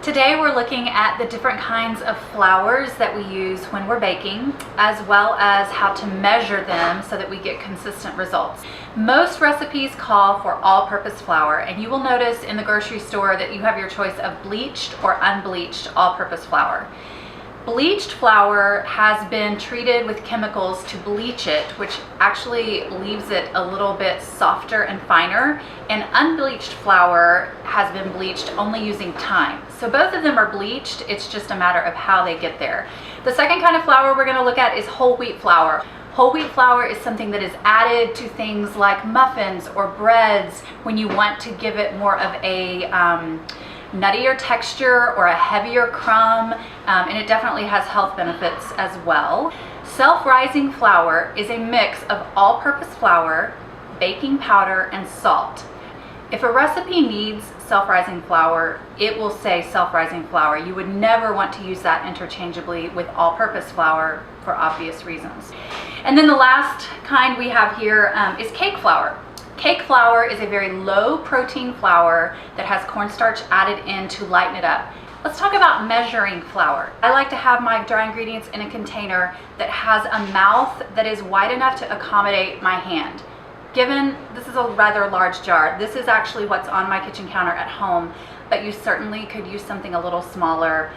Today we're looking at the different kinds of flours that we use when we're baking, as well as how to measure them so that we get consistent results. Most recipes call for all-purpose flour, and you will notice in the grocery store that you have your choice of bleached or unbleached all-purpose flour. Bleached flour has been treated with chemicals to bleach it, which actually leaves it a little bit softer and finer, and unbleached flour has been bleached only using thyme. So both of them are bleached, it's just a matter of how they get there. The second kind of flour we're going to look at is whole wheat flour. Whole wheat flour is something that is added to things like muffins or breads when you want to give it more of a nuttier texture or a heavier crumb, and it definitely has health benefits as well. Self-rising flour is a mix of all-purpose flour, baking powder, and salt. If a recipe needs self-rising flour, it will say self-rising flour. You would never want to use that interchangeably with all-purpose flour for obvious reasons. And then the last kind we have here is cake flour. Cake flour is a very low protein flour that has cornstarch added in to lighten it up. Let's talk about measuring flour. I like to have my dry ingredients in a container that has a mouth that is wide enough to accommodate my hand. Given this is a rather large jar, this is actually what's on my kitchen counter at home, but you certainly could use something a little smaller.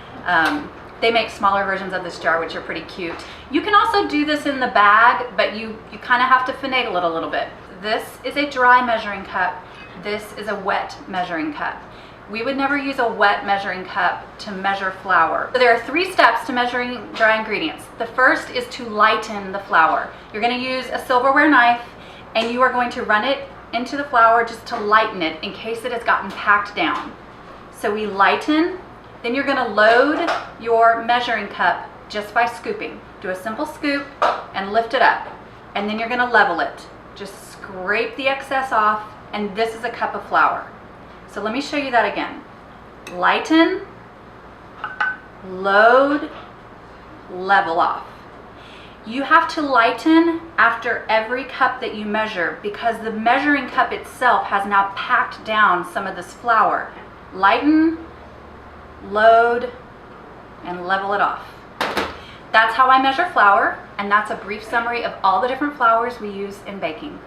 They make smaller versions of this jar, which are pretty cute. You can also do this in the bag, but you kind of have to finagle it a little bit. This is a dry measuring cup. This is a wet measuring cup. We would never use a wet measuring cup to measure flour. So there are 3 steps to measuring dry ingredients. The first is to lighten the flour. You're going to use a silverware knife, and you are going to run it into the flour just to lighten it in case it has gotten packed down. So we lighten, then you're going to load your measuring cup just by scooping. Do a simple scoop and lift it up, and then you're going to level it. Just scrape the excess off, and this is a cup of flour. So let me show you that again. Lighten, load, level off. You have to lighten after every cup that you measure because the measuring cup itself has now packed down some of this flour. Lighten, load, and level it off. That's how I measure flour, and that's a brief summary of all the different flours we use in baking.